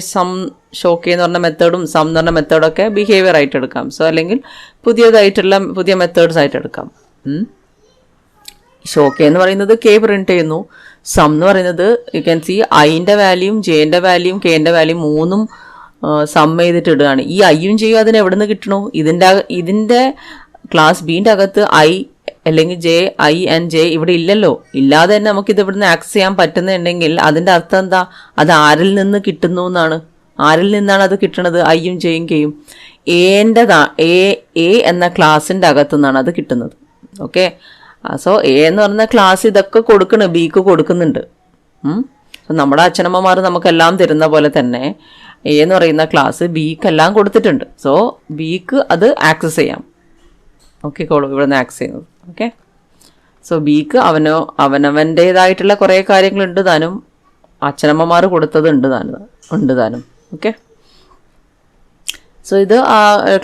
എന്ന് പറഞ്ഞ മെത്തേഡും സം എന്ന് പറഞ്ഞ മെത്തേഡൊക്കെ ബിഹേവിയർ ആയിട്ട് എടുക്കാം. സോ അല്ലെങ്കിൽ പുതിയ മെത്തേഡ്സ് ആയിട്ട് എടുക്കാം. ഷോ കെ എന്ന് പറയുന്നത് കെ പ്രിന്റ് ചെയ്യുന്നു. സം എന്ന് പറയുന്നത് യു ക്യാൻ സി ഐൻ്റെ വാല്യൂം ജെൻ്റെ വാല്യൂം കെൻ്റെ വാല്യൂം മൂന്നും സം ചെയ്തിട്ട് ഇടുകയാണ്. ഈ ഐയും ജെയും അതിന് എവിടെ നിന്ന് കിട്ടണു? ഇതിൻ്റെ ക്ലാസ് ബീൻ്റെ അകത്ത് ഐ അല്ലെങ്കിൽ ജെ, ഐ ആൻഡ് ജെ ഇവിടെ ഇല്ലല്ലോ. ഇല്ലാതെ തന്നെ നമുക്കിത് ഇവിടുന്ന് ആക്സസ് ചെയ്യാൻ പറ്റുന്നുണ്ടെങ്കിൽ അതിൻ്റെ അർത്ഥം എന്താ? അത് ആരിൽ നിന്ന് കിട്ടുന്നു എന്നാണ്. ആരിൽ നിന്നാണ് അത് കിട്ടണത്? ഐയും ജെയും കെയും എ എന്ന ക്ലാസ്സിൻ്റെ അകത്തു നിന്നാണ് അത് കിട്ടുന്നത്. ഓക്കെ, സോ എ എന്ന് പറയുന്ന ക്ലാസ് ഇതൊക്കെ കൊടുക്കണ്, ബിക്ക് കൊടുക്കുന്നുണ്ട്. നമ്മുടെ അച്ഛനമ്മമാർ നമുക്കെല്ലാം തരുന്ന പോലെ തന്നെ എ എന്ന് പറയുന്ന ക്ലാസ് ബിക്കെല്ലാം കൊടുത്തിട്ടുണ്ട്. സോ ബിക്ക് അത് ആക്സസ് ചെയ്യാം. ഓക്കെ, ഇവിടെ നിന്ന് ആക്സസ് ചെയ്യുന്നത്. ഓക്കെ, സോ ബിക്ക് അവനവൻ്റേതായിട്ടുള്ള കുറേ കാര്യങ്ങളുണ്ട് താനും, അച്ഛനമ്മമാർ കൊടുത്തത് ഉണ്ട് താനും. ഓക്കെ, സോ ഇത്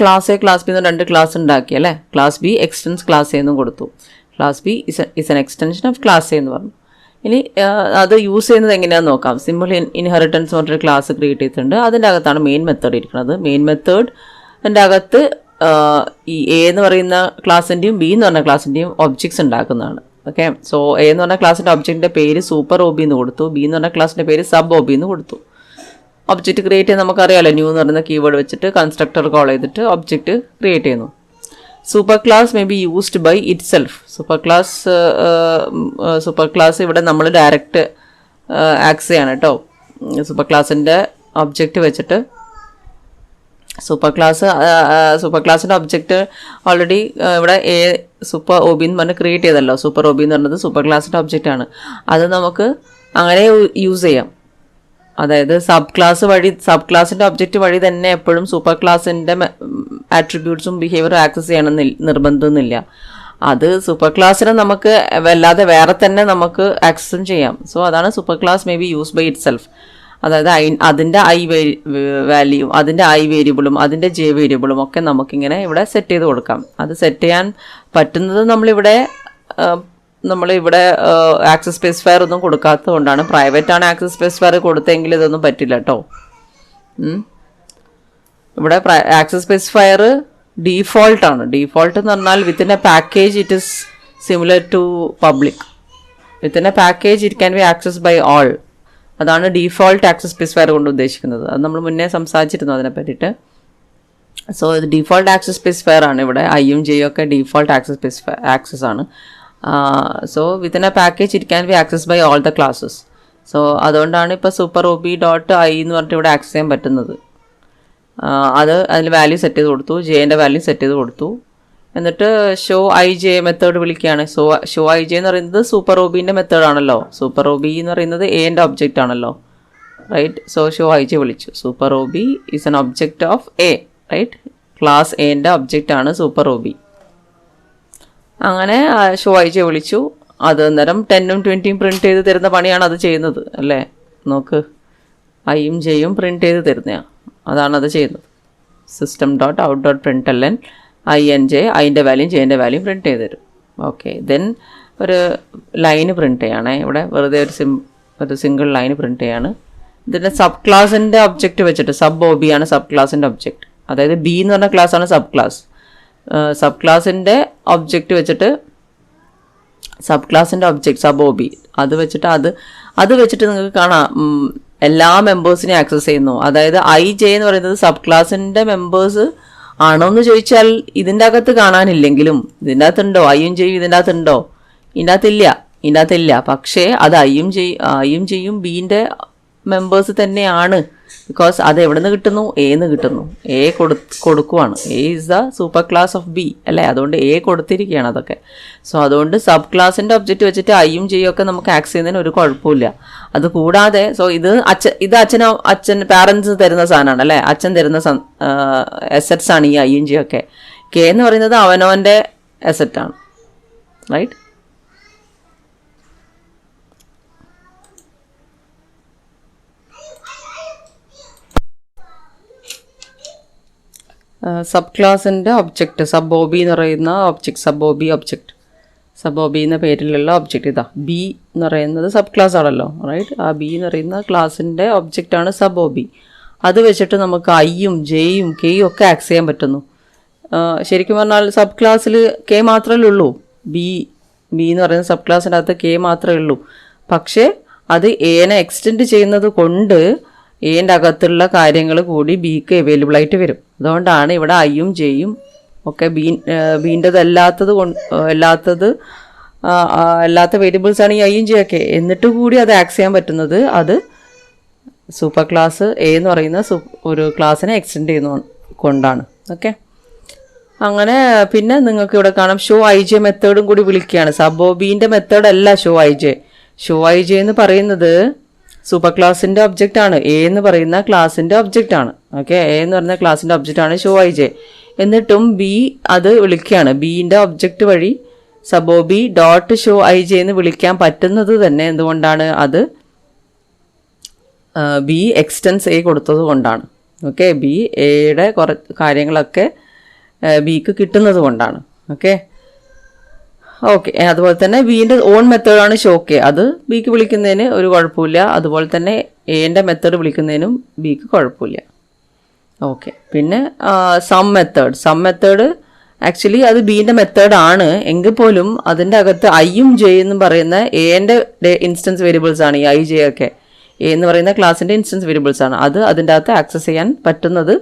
ക്ലാസ് എ ക്ലാസ് ബി എന്ന് 2 ക്ലാസ് ഉണ്ടാക്കി അല്ലേ. Class B extends class A എന്നും കൊടുത്തു. Class B is an extension of class A എന്ന് പറഞ്ഞു. ഇനി അത് യൂസ് ചെയ്യുന്നത് എങ്ങനെയാണെന്ന് നോക്കാം. സിമ്പിൾ ഇൻഹെറിറ്റൻസ് എന്ന് പറഞ്ഞൊരു ക്ലാസ് ക്രിയേറ്റ് ചെയ്തിട്ടുണ്ട്. അതിൻ്റെ അകത്താണ് മെയിൻ മെത്തേഡ് ഇരിക്കുന്നത്. മെയിൻ മെത്തേഡിൻ്റെ അകത്ത് ഈ എ എന്ന് പറയുന്ന ക്ലാസ്സിൻ്റെയും ബി എന്ന് പറഞ്ഞ ക്ലാസ്സിൻ്റെയും ഒബ്ജക്ട്സ് ഉണ്ടാക്കുന്നതാണ്. ഓക്കെ, സോ എ എന്ന് പറഞ്ഞ ക്ലാസ്സിൻ്റെ ഒബ്ജക്റ്റിൻ്റെ പേര് സൂപ്പർ ഒബി എന്ന് കൊടുത്തു. ബി എന്ന് പറഞ്ഞ ക്ലാസ്സിൻ്റെ പേര് സബ് ഒബി എന്ന് കൊടുത്തു. ഒബ്ജക്റ്റ് ക്രിയേറ്റ് ചെയ്യാൻ നമുക്കറിയാമല്ലോ, ന്യൂ എന്ന് പറയുന്ന കീവേഡ് വെച്ചിട്ട് കൺസ്ട്രക്ടർ കോൾ ചെയ്തിട്ട് ഒബ്ജക്റ്റ് ക്രിയേറ്റ് ചെയ്യുന്നു. Super class may be used by itself. Super class ഇവിടെ നമ്മൾ ഡയറക്റ്റ് ആക്സസ് ചെയ്യാണ് കേട്ടോ. സൂപ്പർ ക്ലാസ്സിൻ്റെ ഒബ്ജക്റ്റ് വെച്ചിട്ട് സൂപ്പർ ക്ലാസ്സിൻ്റെ ഒബ്ജക്റ്റ് ഓൾറെഡി ഇവിടെ എ സൂപ്പർ ഒബി എന്ന് പറഞ്ഞ് ക്രിയേറ്റ് ചെയ്തല്ലോ. സൂപ്പർ ഒബി എന്ന് പറയുന്നത് സൂപ്പർ ക്ലാസ്സിൻ്റെ ഒബ്ജക്റ്റ് ആണ്. അത് നമുക്ക് അങ്ങനെ യൂസ് ചെയ്യാം. അതായത് സബ് ക്ലാസിൻ്റെ ഒബ്ജക്റ്റ് വഴി തന്നെ എപ്പോഴും സൂപ്പർ ക്ലാസ്സിൻ്റെ ആട്രിബ്യൂട്ട്സും ബിഹേവിയറും ആക്സസ് ചെയ്യണമെന്ന് നിർബന്ധമൊന്നുമില്ല. അത് സൂപ്പർ ക്ലാസ്സിനെ നമുക്ക് വല്ലാതെ വേറെ തന്നെ നമുക്ക് ആക്സസും ചെയ്യാം. സോ അതാണ് super class may be use by itself. അതായത് അതിൻ്റെ ഐ വാല്യൂ, അതിൻ്റെ ഐ വേരിയബിളും അതിൻ്റെ ജെ വേരിയബിളും ഒക്കെ നമുക്കിങ്ങനെ ഇവിടെ സെറ്റ് ചെയ്ത് കൊടുക്കാം. അത് സെറ്റ് ചെയ്യാൻ പറ്റുന്നത് നമ്മളിവിടെ ആക്സസ് സ്പെസിഫയർ ഒന്നും കൊടുക്കാത്തത് കൊണ്ടാണ്. പ്രൈവറ്റ് ആണ് ആക്സസ് സ്പെസിഫയർ കൊടുത്തെങ്കിൽ ഇതൊന്നും പറ്റില്ല കേട്ടോ. ഇവിടെ ആക്സസ് സ്പെസിഫയർ ഡീഫോൾട്ടാണ്. ഡീഫോൾട്ട് എന്ന് പറഞ്ഞാൽ within a package it is similar to public. Within a package it can be access by all. അതാണ് ഡീഫോൾട്ട് ആക്സസ് സ്പെസിഫയർ കൊണ്ട് ഉദ്ദേശിക്കുന്നത്. അത് നമ്മൾ മുന്നേ സംസാരിച്ചിരുന്നു അതിനെ പറ്റിയിട്ട്. സോ ഇത് ഡീഫോൾട്ട് ആക്സസ് സ്പെസിഫയർ ആണ്. ഇവിടെ ഐയും ജെയും ഒക്കെ ഡീഫോൾട്ട് ആക്സസ് ആണ്. So within a package it can be access by all the classes. So അതുകൊണ്ടാണ് ഇപ്പോൾ സൂപ്പർ ഒബി ഡോട്ട് ഐ എന്ന് പറഞ്ഞിട്ട് ഇവിടെ ആക്സസ് ചെയ്യാൻ പറ്റുന്നത്. അതിൽ വാല്യൂ സെറ്റ് ചെയ്ത് കൊടുത്തു, ജെൻ്റെ വാല്യൂ സെറ്റ് ചെയ്ത് കൊടുത്തു. എന്നിട്ട് ഷോ ഐ ജെ മെത്തേഡ് വിളിക്കുകയാണ്. ഷോ ഐ ജെ എന്ന് പറയുന്നത് സൂപ്പർ ഒബീൻ്റെ മെത്തേഡാണല്ലോ. സൂപ്പർ ഒബി എന്ന് പറയുന്നത് എൻ്റെ ഒബ്ജക്റ്റ് ആണല്ലോ, right. So show I J വിളിച്ചു. Super O B is an object of A, right. Class എൻ്റെ ഒബ്ജക്റ്റ് ആണ് സൂപ്പർ ഒബി. അങ്ങനെ ഷോ ഐ ജെ വിളിച്ചു. അത് അന്നേരം 10ഉം 20ഉം പ്രിൻറ്റ് ചെയ്ത് തരുന്ന പണിയാണ് അത് ചെയ്യുന്നത് അല്ലേ. നോക്ക്, ഐയും ജെയും പ്രിൻറ്റ് ചെയ്ത് തരുന്നതാണ്, അതാണത് ചെയ്യുന്നത്. System dot out dot print L N I and J, ഐൻ്റെ വാല്യൂം ജെൻ്റെ വാല്യൂം പ്രിൻറ്റ് ചെയ്ത് തരും. ഓക്കെ, ദെൻ ഒരു ലൈന് പ്രിൻറ്റ് ചെയ്യണേ. ഇവിടെ വെറുതെ ഒരു സിംഗിൾ ലൈന് പ്രിൻറ്റ് ചെയ്യാണ്. ഇതിൻ്റെ സബ് ക്ലാസിൻ്റെ ഒബ്ജക്റ്റ് വെച്ചിട്ട്, സബ് ഒബി ആണ് സബ് ക്ലാസിൻ്റെ ഒബ്ജക്റ്റ്. അതായത് ബി എന്ന് പറഞ്ഞ ക്ലാസ്സാണ് സബ് ക്ലാസ്. സബ് ക്ലാസിൻ്റെ ഒബ്ജക്റ്റ് വെച്ചിട്ട് സബ് ക്ലാസിൻ്റെ ഒബ്ജക്റ്റ് സബ് ഒബി അത് വെച്ചിട്ട് നിങ്ങൾക്ക് കാണാം എല്ലാ മെമ്പേഴ്സിനെയും ആക്സസ് ചെയ്യുന്നു. അതായത് ഐ ജെ എന്ന് പറയുന്നത് സബ് ക്ലാസിൻ്റെ മെമ്പേഴ്സ് ആണോ എന്ന് ചോദിച്ചാൽ ഇതിൻ്റെ അകത്ത് കാണാനില്ലെങ്കിലും ഇതിൻ്റെ അകത്തുണ്ടോ? ഐയും ജെയും ഇതിൻ്റെ അകത്തുണ്ടോ? ഇതിൻ്റെ അകത്തില്ല. പക്ഷേ അത് ഐയും ജെയും ബീൻ്റെ മെമ്പേഴ്സ് തന്നെയാണ്. ബിക്കോസ് അത് എവിടെ നിന്ന് കിട്ടുന്നു? എന്ന് കിട്ടുന്നു. എ കൊടുക്കുവാണ്. A is the super class of B അല്ലേ. അതുകൊണ്ട് എ കൊടുത്തിരിക്കുകയാണ് അതൊക്കെ. സോ അതുകൊണ്ട് സബ് ക്ലാസിൻ്റെ ഒബ്ജക്റ്റ് വെച്ചിട്ട് ഐയും ജെയും ഒക്കെ നമുക്ക് ആക്സസ് ചെയ്യുന്നതിന് ഒരു കുഴപ്പമില്ല. അത് കൂടാതെ അച്ഛൻ പാരൻസ് തരുന്ന സാധനമാണ് അല്ലേ. അച്ഛൻ തരുന്ന അസറ്റ്സ് ആണ് ഈ ഐയും ജെയും ഒക്കെ. കെ എന്ന് പറയുന്നത് അവനവൻ്റെ അസറ്റാണ്, റൈറ്റ്. സബ് ക്ലാസിൻ്റെ ഒബ്ജക്റ്റ് സബ് ഒബി എന്ന് പറയുന്ന ഒബ്ജക്റ്റ്, സബ് ഒബി എന്ന പേരിലുള്ള ഒബ്ജക്റ്റ് ഇതാ. ബി എന്ന് പറയുന്നത് സബ് ക്ലാസ് ആണല്ലോ, റൈറ്റ്. ആ ബി എന്ന് പറയുന്ന ക്ലാസിൻ്റെ ഒബ്ജക്റ്റാണ് സബ് ഒബി. അത് വെച്ചിട്ട് നമുക്ക് ഐയും ജെയും കെയും ഒക്കെ ആക്സസ് ചെയ്യാൻ പറ്റുന്നു. ശരിക്കും പറഞ്ഞാൽ സബ് ക്ലാസ്സിൽ കെ മാത്രമല്ലേ ഉള്ളൂ. ബി ബി എന്ന് പറയുന്ന സബ് ക്ലാസ്സിൻ്റെ അകത്ത് കെ മാത്രമേ ഉള്ളൂ. പക്ഷേ അത് എനെ എക്സ്റ്റെൻഡ് ചെയ്യുന്നത് കൊണ്ട് എൻ്റെ അകത്തുള്ള കാര്യങ്ങൾ കൂടി ബിക്ക് അവൈലബിൾ ആയിട്ട് വരും. അതുകൊണ്ടാണ് ഇവിടെ ഐയും ജെയും ഒക്കെ ബീൻ്റെത് അല്ലാത്ത വേരിയബിൾസാണ് ഈ ഐയും ജെ ഒക്കെ. എന്നിട്ട് കൂടി അത് ആക്സ് ചെയ്യാൻ പറ്റുന്നത് അത് സൂപ്പർ ക്ലാസ് എ എന്ന് പറയുന്ന ഒരു ക്ലാസ്സിനെ എക്സ്റ്റെൻഡ് ചെയ്യുന്ന കൊണ്ടാണ്. ഓക്കെ, അങ്ങനെ പിന്നെ നിങ്ങൾക്ക് ഇവിടെ കാണാം ഷോ ഐ ജെ മെത്തേഡും കൂടി വിളിക്കുകയാണ്. സബോബീൻ്റെ മെത്തേഡ് അല്ല show I J. Show I J എന്ന് പറയുന്നത് സൂപ്പർ ക്ലാസിൻ്റെ ഒബ്ജക്റ്റ് ആണ്. എ എന്ന് പറയുന്ന ക്ലാസിൻ്റെ ഒബ്ജക്റ്റ് ആണ്. ഓക്കെ, എ എന്ന് പറയുന്ന ക്ലാസിൻ്റെ ഒബ്ജക്റ്റ് ആണ് ഷോ ഐ ജെ. എന്നിട്ടും ബി അത് വിളിക്കുകയാണ്. ബീൻ്റെ ഒബ്ജക്റ്റ് വഴി സബോബി ഡോട്ട് ഷോ ഐ ജെ എന്ന് വിളിക്കാൻ പറ്റുന്നത് തന്നെ എന്തുകൊണ്ടാണ്? അത് ബി എക്സ്റ്റൻസ് എ കൊടുത്തത് കൊണ്ടാണ്. ഓക്കെ, ബി എയുടെ കാര്യങ്ങളൊക്കെ ബിക്ക് കിട്ടുന്നത് കൊണ്ടാണ്. ഓക്കെ, അതുപോലെ തന്നെ ബീൻ്റെ ഓൺ മെത്തേഡാണ് ഷോ കെ. അത് ബിക്ക് വിളിക്കുന്നതിന് ഒരു കുഴപ്പമില്ല. അതുപോലെ തന്നെ എൻ്റെ മെത്തേഡ് വിളിക്കുന്നതിനും ബിക്ക് കുഴപ്പമില്ല. ഓക്കെ, പിന്നെ സം മെത്തേഡ് ആക്ച്വലി അത് ബീൻ്റെ മെത്തേഡാണ് എങ്കിൽ പോലും അതിൻ്റെ അകത്ത് ഐയും ജെ എന്നും പറയുന്ന എൻ്റെ ഇൻസ്റ്റൻസ് വേരിയബിൾസ് ആണ്. ഈ ഐ ജെ ഒക്കെ എ എന്ന് പറയുന്ന ക്ലാസിൻ്റെ ഇൻസ്റ്റൻസ് വേരിയബിൾസ് ആണ്. അത് അതിൻ്റെ അകത്ത് ആക്സസ് ചെയ്യാൻ പറ്റുന്നത്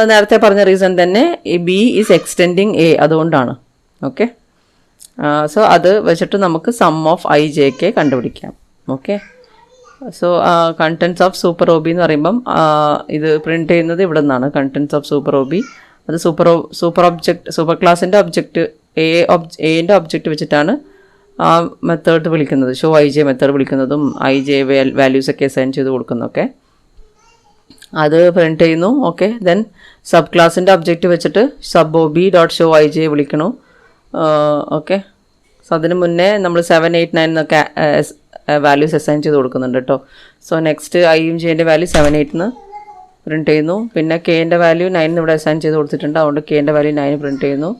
നേരത്തെ പറഞ്ഞ റീസൺ തന്നെ ബി ഈസ് എക്സ്റ്റെൻഡിങ് എ അതുകൊണ്ടാണ്. ഓക്കെ, സോ അത് വെച്ചിട്ട് നമുക്ക് sum of I J K കണ്ടുപിടിക്കാം. Okay, so contents of super O B എന്ന് പറയുമ്പം ഇത് പ്രിൻറ്റ് ചെയ്യുന്നത് ഇവിടെ നിന്നാണ്. Contents of super O B അത് സൂപ്പർ ക്ലാസിൻ്റെ ഒബ്ജക്റ്റ് എൻ്റെ ഒബ്ജക്റ്റ് വെച്ചിട്ടാണ് ആ മെത്തേഡ് വിളിക്കുന്നത്. ഷോ ഐ ജെ മെത്തേഡ് വിളിക്കുന്നതും ഐ ജെ വാല്യൂസൊക്കെ അസൈൻ ചെയ്ത് കൊടുക്കുന്നതൊക്കെ അത് പ്രിൻറ്റ് ചെയ്യുന്നു. ഓക്കെ, ദെൻ സബ് ക്ലാസിൻ്റെ ഒബ്ജക്റ്റ് വെച്ചിട്ട് sub O B dot show I J വിളിക്കണു. ഓക്കെ, സോ അതിന് മുന്നേ നമ്മൾ 7, 8, 9 എന്നൊക്കെ വാല്യൂസ് അസൈൻ ചെയ്ത് കൊടുക്കുന്നുണ്ട് കേട്ടോ. സോ നെക്സ്റ്റ് ഐയും ജെൻ്റെ വാല്യൂ 7, 8 പ്രിൻറ്റ് ചെയ്യുന്നു. പിന്നെ കെൻ്റെ വാല്യൂ 9 ഇവിടെ അസൈൻ ചെയ്ത് കൊടുത്തിട്ടുണ്ട്. അതുകൊണ്ട് കെൻ്റെ വാല്യൂ 9 പ്രിൻറ്റ് ചെയ്യുന്നു.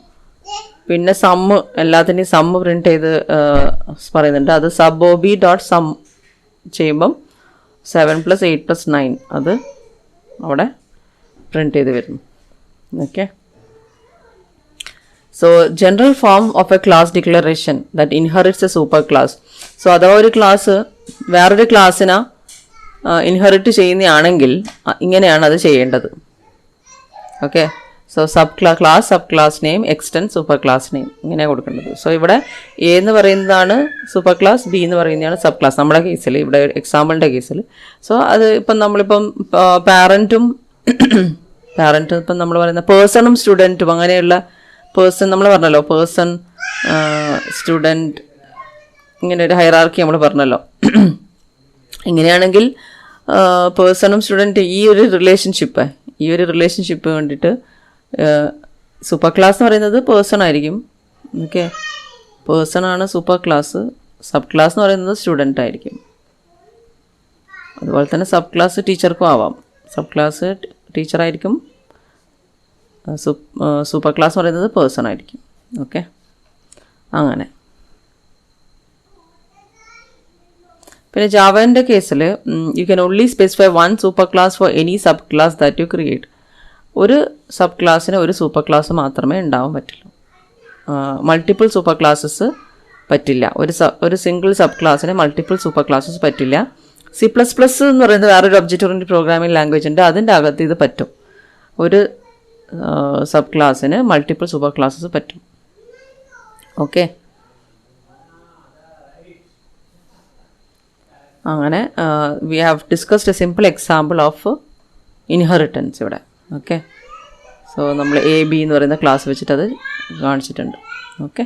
പിന്നെ സമ്മ് എല്ലാത്തിൻ്റെയും സമ്മ് പ്രിൻറ്റ് ചെയ്ത് പറയുന്നുണ്ട്. അത് sub O B dot sum ചെയ്യുമ്പം 7 + 8 + 9 അത് അവിടെ പ്രിൻറ്റ് ചെയ്ത് വരുന്നു. Okay, so general form of a class declaration that inherits a super class. So അഥവാ ഒരു ക്ലാസ് വേറൊരു ക്ലാസ്സിനെ ഇൻഹെറിറ്റ് ചെയ്യുന്നതാണെങ്കിൽ ഇങ്ങനെയാണ് അത് ചെയ്യേണ്ടത്. Okay, so class sub class name extend super class name ഇങ്ങനെയാണ് കൊടുക്കേണ്ടത്. സോ ഇവിടെ എ എന്ന് പറയുന്നതാണ് സൂപ്പർ ക്ലാസ്, ബി എന്ന് പറയുന്നതാണ് സബ് ക്ലാസ് നമ്മുടെ കേസിൽ, ഇവിടെ എക്സാമ്പിളിൻ്റെ കേസിൽ. സോ അത് നമ്മളിപ്പം പാരൻറ്റും ഇപ്പം നമ്മൾ പറയുന്ന പേഴ്സണും സ്റ്റുഡൻറ്റും അങ്ങനെയുള്ള പേഴ്സൺ നമ്മൾ പറഞ്ഞല്ലോ, പേഴ്സൺ സ്റ്റുഡൻറ്റ് ഇങ്ങനെ ഒരു ഹൈറാർക്കി നമ്മൾ പറഞ്ഞല്ലോ. ഇങ്ങനെയാണെങ്കിൽ പേഴ്സണും സ്റ്റുഡൻറ്റ് ഈ ഒരു റിലേഷൻഷിപ്പ് വേണ്ടിയിട്ട് സൂപ്പർ ക്ലാസ് എന്ന് പറയുന്നത് പേഴ്സൺ ആയിരിക്കും. ഓക്കെ, പേഴ്സൺ ആണ് സൂപ്പർ ക്ലാസ്. സബ് ക്ലാസ് എന്ന് പറയുന്നത് സ്റ്റുഡൻ്റ് ആയിരിക്കും. അതുപോലെ തന്നെ സബ് ക്ലാസ് ടീച്ചർക്കും ആവാം. സബ് ക്ലാസ് ടീച്ചറായിരിക്കും, സൂപ്പർ ക്ലാസ് എന്ന് പറയുന്നത് പേഴ്സൺ ആയിരിക്കും. ഓക്കെ, അങ്ങനെ. പിന്നെ ജാവൻ്റെ കേസിൽ you can only specify 1 super class for any sub class that you create. ഒരു സബ് ക്ലാസ്സിന് ഒരു സൂപ്പർ ക്ലാസ് മാത്രമേ ഉണ്ടാവാൻ പറ്റുള്ളൂ. മൾട്ടിപ്പിൾ സൂപ്പർ ക്ലാസ്സസ് പറ്റില്ല. ഒരു സിംഗിൾ സബ് ക്ലാസ്സിന് മൾട്ടിപ്പിൾ സൂപ്പർ ക്ലാസ്സസ് പറ്റില്ല. C++ എന്ന് പറയുന്നത് വേറൊരു ഒബ്ജക്റ്റ് ഓറിയൻറ്റഡ് പ്രോഗ്രാമിംഗ് ലാംഗ്വേജ് ഉണ്ട്. അതിൻ്റെ അകത്ത് ഇത് പറ്റും. ഒരു സബ് ക്ലാസ്സിന് മൾട്ടിപ്പിൾ സൂപ്പർ ക്ലാസ്സസ് പറ്റും. ഓക്കെ, അങ്ങനെ we have discussed A simple example of inheritance ഇവിടെ. ഓക്കെ, സോ നമ്മൾ എ ബി എന്ന് പറയുന്ന ക്ലാസ് വെച്ചിട്ട് അത് കാണിച്ചിട്ടുണ്ട്. ഓക്കെ.